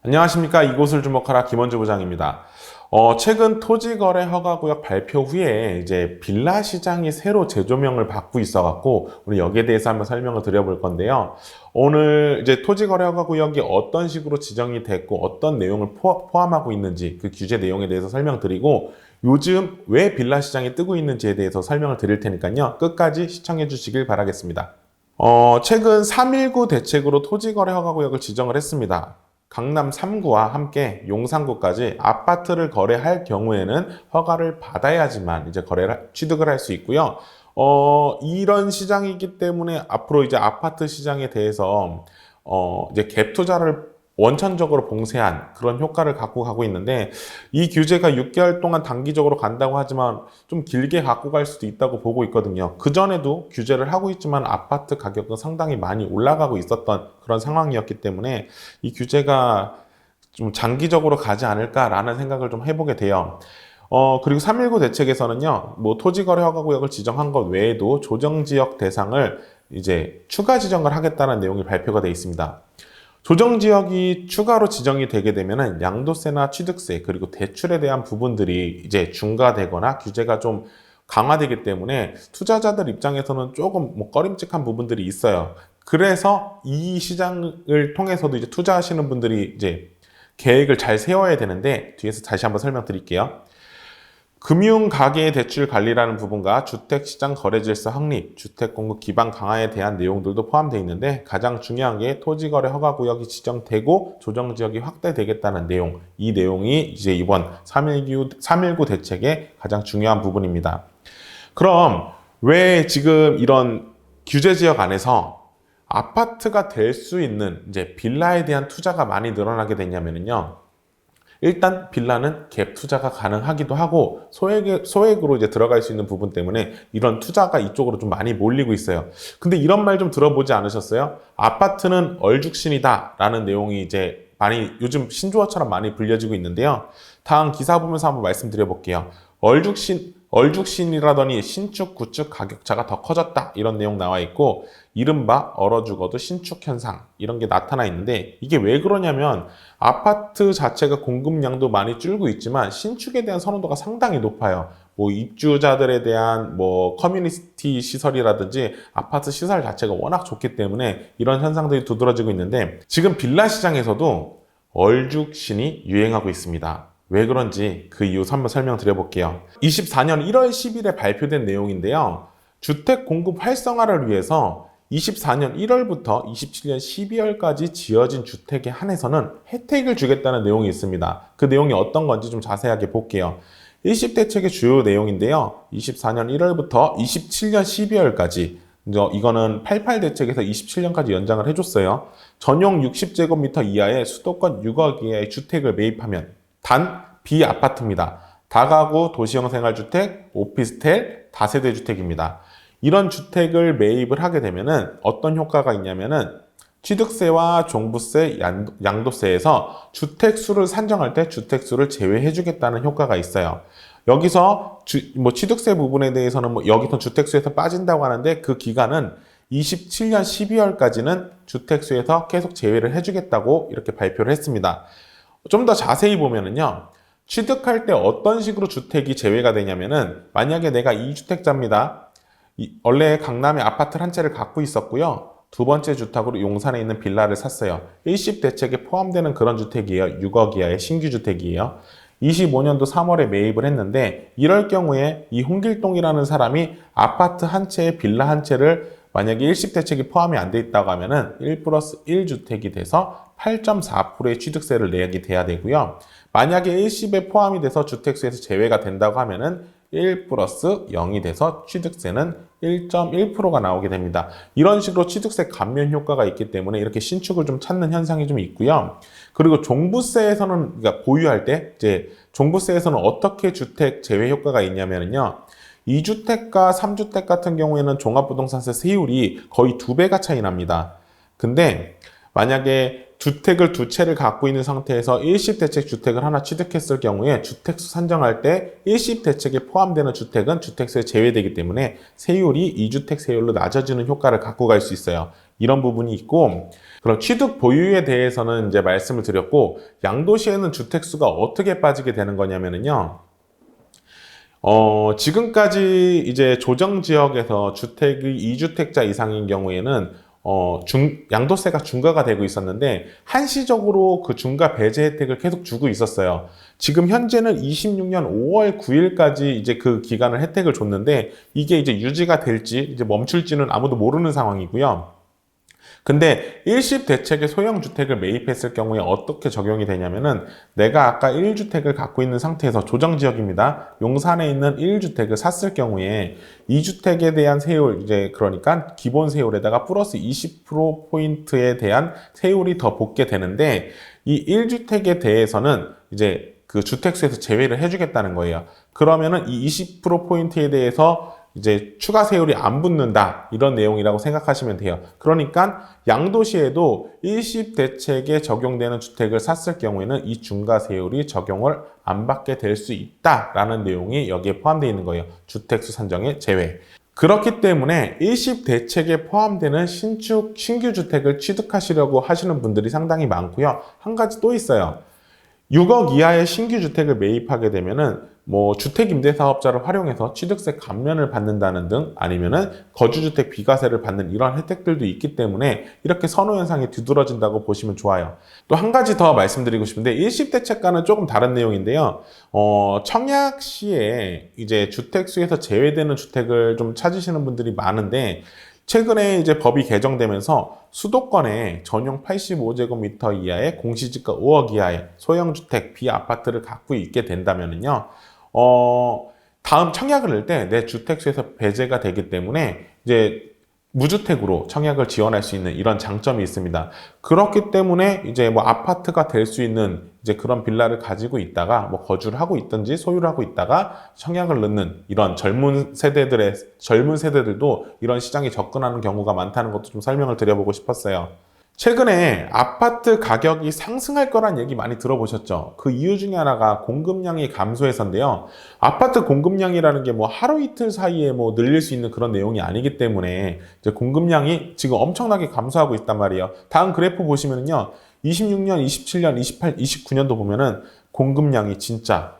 안녕하십니까. 이곳을 주목하라 김원주 부장입니다. 최근 토지거래 허가구역 발표 후에 이제 빌라 시장이 새로 재조명을 받고 있어갖고 우리 여기에 대해서 한번 설명을 드려볼 건데요. 오늘 이제 토지거래 허가구역이 어떤 식으로 지정이 됐고 어떤 내용을 포함하고 있는지 그 규제 내용에 대해서 설명드리고 요즘 왜 빌라 시장이 뜨고 있는지에 대해서 설명을 드릴 테니까요. 끝까지 시청해 주시길 바라겠습니다. 최근 3.19 대책으로 토지거래 허가구역을 지정을 했습니다. 강남 3구와 함께 용산구까지 아파트를 거래할 경우에는 허가를 받아야지만 이제 취득을 할 수 있고요. 이런 시장이기 때문에 앞으로 이제 아파트 시장에 대해서 이제 갭 투자를 원천적으로 봉쇄한 그런 효과를 갖고 가고 있는데 이 규제가 6개월 동안 단기적으로 간다고 하지만 좀 길게 갖고 갈 수도 있다고 보고 있거든요. 그전에도 규제를 하고 있지만 아파트 가격은 상당히 많이 올라가고 있었던 그런 상황이었기 때문에 이 규제가 좀 장기적으로 가지 않을까라는 생각을 좀 해보게 돼요. 그리고 3.19 대책에서는요, 뭐 토지거래 허가구역을 지정한 것 외에도 조정지역 대상을 이제 추가 지정을 하겠다는 내용이 발표가 되어 있습니다. 조정지역이 추가로 지정이 되게 되면은 양도세나 취득세 그리고 대출에 대한 부분들이 이제 중과되거나 규제가 좀 강화되기 때문에 투자자들 입장에서는 조금 뭐 꺼림칙한 부분들이 있어요. 그래서 이 시장을 통해서도 이제 투자하시는 분들이 이제 계획을 잘 세워야 되는데 뒤에서 다시 한번 설명드릴게요. 금융가계 대출 관리라는 부분과 주택시장 거래질서 확립, 주택공급 기반 강화에 대한 내용들도 포함되어 있는데 가장 중요한 게 토지거래 허가구역이 지정되고 조정지역이 확대되겠다는 내용, 이 내용이 이제 이번 3.19 대책의 가장 중요한 부분입니다. 그럼 왜 지금 이런 규제지역 안에서 아파트가 될 수 있는 이제 빌라에 대한 투자가 많이 늘어나게 됐냐면요. 일단 빌라는 갭 투자가 가능하기도 하고 소액으로 이제 들어갈 수 있는 부분 때문에 이런 투자가 이쪽으로 좀 많이 몰리고 있어요. 근데 이런 말 좀 들어보지 않으셨어요? 아파트는 얼죽신이다 라는 내용이 이제 많이 요즘 신조어처럼 많이 불려지고 있는데요. 다음 기사 보면서 한번 말씀드려 볼게요. 얼죽신이라더니 신축, 구축 가격차가 더 커졌다 이런 내용 나와 있고 이른바 얼어 죽어도 신축 현상 이런 게 나타나 있는데 이게 왜 그러냐면 아파트 자체가 공급량도 많이 줄고 있지만 신축에 대한 선호도가 상당히 높아요. 뭐 입주자들에 대한 뭐 커뮤니티 시설이라든지 아파트 시설 자체가 워낙 좋기 때문에 이런 현상들이 두드러지고 있는데 지금 빌라 시장에서도 얼죽신이 유행하고 있습니다. 왜 그런지 그 이유 한번 설명드려 볼게요. 24년 1월 10일에 발표된 내용인데요. 주택 공급 활성화를 위해서 24년 1월부터 27년 12월까지 지어진 주택에 한해서는 혜택을 주겠다는 내용이 있습니다. 그 내용이 어떤 건지 좀 자세하게 볼게요. 10대책의 주요 내용인데요. 24년 1월부터 27년 12월까지 이거는 88대책에서 27년까지 연장을 해줬어요. 전용 60제곱미터 이하의 수도권 6억 이하의 주택을 매입하면 단 비아파트입니다. 다가구 도시형 생활주택, 오피스텔, 다세대 주택입니다. 이런 주택을 매입을 하게 되면은 어떤 효과가 있냐면은 취득세와 종부세, 양도세에서 주택수를 산정할 때 주택수를 제외해 주겠다는 효과가 있어요. 여기서 취득세 부분에 대해서는 여기서 주택수에서 빠진다고 하는데 그 기간은 27년 12월까지는 주택수에서 계속 제외를 해주겠다고 이렇게 발표를 했습니다. 좀 더 자세히 보면은요. 취득할 때 어떤 식으로 주택이 제외가 되냐면은 만약에 내가 2주택자입니다. 원래 강남에 아파트 한 채를 갖고 있었고요. 두 번째 주택으로 용산에 있는 빌라를 샀어요. 일시 대책에 포함되는 그런 주택이에요. 6억 이하의 신규 주택이에요. 25년도 3월에 매입을 했는데 이럴 경우에 이 홍길동이라는 사람이 아파트 한 채에 빌라 한 채를 만약에 일시 대책이 포함이 안 돼 있다고 하면은 1 플러스 1주택이 돼서 8.4%의 취득세를 내게 돼야 되고요. 만약에 일시에 포함이 돼서 주택수에서 제외가 된다고 하면은 1 플러스 0이 돼서 취득세는 1.1%가 나오게 됩니다. 이런 식으로 취득세 감면 효과가 있기 때문에 이렇게 신축을 좀 찾는 현상이 좀 있고요. 그리고 종부세에서는, 그러니까 보유할 때, 이제 종부세에서는 어떻게 주택 제외 효과가 있냐면요. 2주택과 3주택 같은 경우에는 종합부동산세 세율이 거의 2배가 차이 납니다. 근데 만약에 주택을 두 채를 갖고 있는 상태에서 일시대책 주택을 하나 취득했을 경우에 주택수 산정할 때 일시대책에 포함되는 주택은 주택세에 제외되기 때문에 세율이 2주택 세율로 낮아지는 효과를 갖고 갈 수 있어요. 이런 부분이 있고, 그럼 취득 보유에 대해서는 이제 말씀을 드렸고, 양도시에는 주택수가 어떻게 빠지게 되는 거냐면요. 지금까지 이제 조정지역에서 주택이 2주택자 이상인 경우에는 양도세가 중과가 되고 있었는데, 한시적으로 그 중과 배제 혜택을 계속 주고 있었어요. 지금 현재는 26년 5월 9일까지 이제 그 기간을 혜택을 줬는데, 이게 이제 유지가 될지, 이제 멈출지는 아무도 모르는 상황이고요. 근데 일십 대책의 소형 주택을 매입했을 경우에 어떻게 적용이 되냐면은, 내가 아까 1주택을 갖고 있는 상태에서 조정지역입니다. 용산에 있는 1주택을 샀을 경우에 2주택에 대한 세율, 이제 그러니까 기본 세율에다가 플러스 20%포인트에 대한 세율이 더 붙게 되는데, 이 1주택에 대해서는 이제 그 주택수에서 제외를 해주겠다는 거예요. 그러면은 이 20%포인트에 대해서 이제 추가 세율이 안 붙는다, 이런 내용이라고 생각하시면 돼요. 그러니까 양도시에도 일시대책에 적용되는 주택을 샀을 경우에는 이 중과 세율이 적용을 안 받게 될 수 있다라는 내용이 여기에 포함되어 있는 거예요. 주택수 산정의 제외. 그렇기 때문에 일시대책에 포함되는 신규 주택을 취득하시려고 하시는 분들이 상당히 많고요. 한 가지 또 있어요. 6억 이하의 신규 주택을 매입하게 되면은 주택임대사업자를 활용해서 취득세 감면을 받는다는 등, 아니면은 거주주택 비과세를 받는 이런 혜택들도 있기 때문에 이렇게 선호 현상이 두드러진다고 보시면 좋아요. 또 한 가지 더 말씀드리고 싶은데, 일시대책과는 조금 다른 내용인데요. 청약시에 이제 주택수에서 제외되는 주택을 좀 찾으시는 분들이 많은데, 최근에 이제 법이 개정되면서 수도권에 전용 85제곱미터 이하의 공시지가 5억 이하의 소형주택 비아파트를 갖고 있게 된다면요. 다음 청약을 낼 때 내 주택수에서 배제가 되기 때문에 이제 무주택으로 청약을 지원할 수 있는 이런 장점이 있습니다. 그렇기 때문에 이제 아파트가 될 수 있는 이제 그런 빌라를 가지고 있다가 거주를 하고 있든지 소유를 하고 있다가 청약을 넣는 이런 젊은 세대들도 이런 시장에 접근하는 경우가 많다는 것도 좀 설명을 드려보고 싶었어요. 최근에 아파트 가격이 상승할 거란 얘기 많이 들어보셨죠? 그 이유 중에 하나가 공급량이 감소해서인데요. 아파트 공급량이라는 게 하루 이틀 사이에 늘릴 수 있는 그런 내용이 아니기 때문에 이제 공급량이 지금 엄청나게 감소하고 있단 말이에요. 다음 그래프 보시면요. 26년, 27년, 28, 29년도 보면은 공급량이 진짜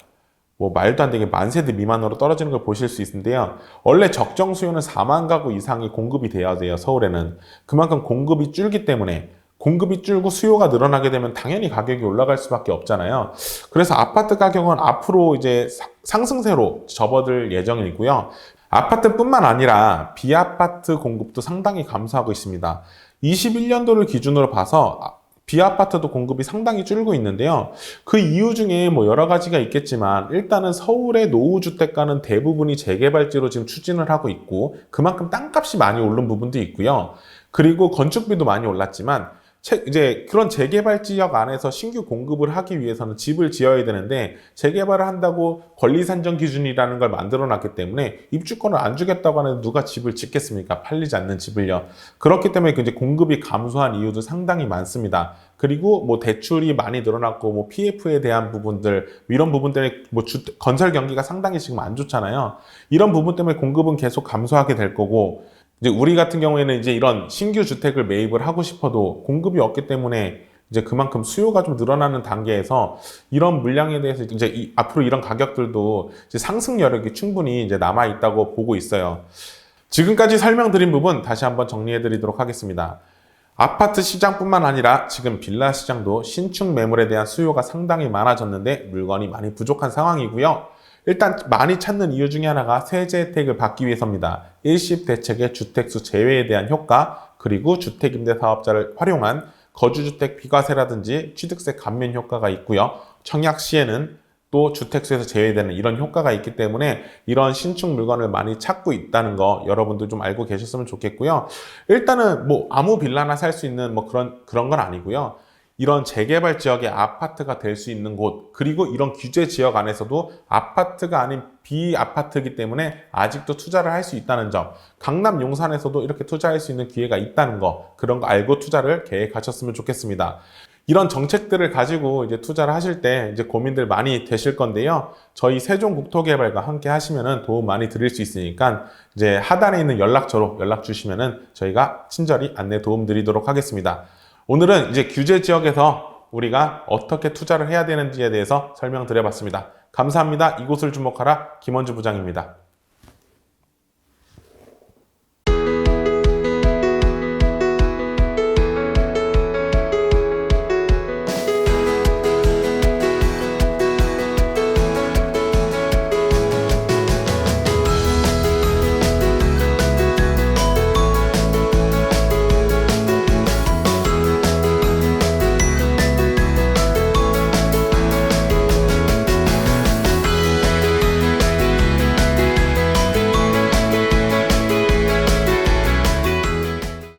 말도 안 되게 10,000세대 미만으로 떨어지는 걸 보실 수 있는데요. 원래 적정 수요는 4만 가구 이상이 공급이 돼야 돼요, 서울에는. 그만큼 공급이 줄기 때문에, 공급이 줄고 수요가 늘어나게 되면 당연히 가격이 올라갈 수밖에 없잖아요. 그래서 아파트 가격은 앞으로 이제 상승세로 접어들 예정이고요. 아파트뿐만 아니라 비아파트 공급도 상당히 감소하고 있습니다. 21년도를 기준으로 봐서 비아파트도 공급이 상당히 줄고 있는데요. 그 이유 중에 여러 가지가 있겠지만, 일단은 서울의 노후주택가는 대부분이 재개발지로 지금 추진을 하고 있고, 그만큼 땅값이 많이 오른 부분도 있고요. 그리고 건축비도 많이 올랐지만, 이제 그런 재개발 지역 안에서 신규 공급을 하기 위해서는 집을 지어야 되는데, 재개발을 한다고 권리산정 기준이라는 걸 만들어 놨기 때문에 입주권을 안 주겠다고 하는 누가 집을 짓겠습니까? 팔리지 않는 집을요. 그렇기 때문에 이제 공급이 감소한 이유도 상당히 많습니다. 그리고 대출이 많이 늘어났고 PF에 대한 부분들, 이런 부분 때문에 건설 경기가 상당히 지금 안 좋잖아요. 이런 부분 때문에 공급은 계속 감소하게 될 거고, 이제 우리 같은 경우에는 이제 이런 신규 주택을 매입을 하고 싶어도 공급이 없기 때문에 이제 그만큼 수요가 좀 늘어나는 단계에서 이런 물량에 대해서 이제 앞으로 이런 가격들도 이제 상승 여력이 충분히 이제 남아 있다고 보고 있어요. 지금까지 설명드린 부분 다시 한번 정리해 드리도록 하겠습니다. 아파트 시장뿐만 아니라 지금 빌라 시장도 신축 매물에 대한 수요가 상당히 많아졌는데 물건이 많이 부족한 상황이고요. 일단 많이 찾는 이유 중에 하나가 세제 혜택을 받기 위해서입니다. 일시대책의 주택수 제외에 대한 효과, 그리고 주택임대사업자를 활용한 거주주택 비과세라든지 취득세 감면 효과가 있고요. 청약 시에는 또 주택수에서 제외되는 이런 효과가 있기 때문에 이런 신축 물건을 많이 찾고 있다는 거 여러분도 좀 알고 계셨으면 좋겠고요. 일단은 아무 빌라나 살 수 있는 그런 건 아니고요. 이런 재개발 지역의 아파트가 될 수 있는 곳, 그리고 이런 규제 지역 안에서도 아파트가 아닌 비아파트이기 때문에 아직도 투자를 할 수 있다는 점, 강남 용산에서도 이렇게 투자할 수 있는 기회가 있다는 거, 그런 거 알고 투자를 계획하셨으면 좋겠습니다. 이런 정책들을 가지고 이제 투자를 하실 때 이제 고민들 많이 되실 건데요. 저희 세종국토개발과 함께 하시면은 도움 많이 드릴 수 있으니까 이제 하단에 있는 연락처로 연락 주시면은 저희가 친절히 안내 도움 드리도록 하겠습니다. 오늘은 이제 규제 지역에서 우리가 어떻게 투자를 해야 되는지에 대해서 설명드려 봤습니다. 감사합니다. 이곳을 주목하라 김원주 부장입니다.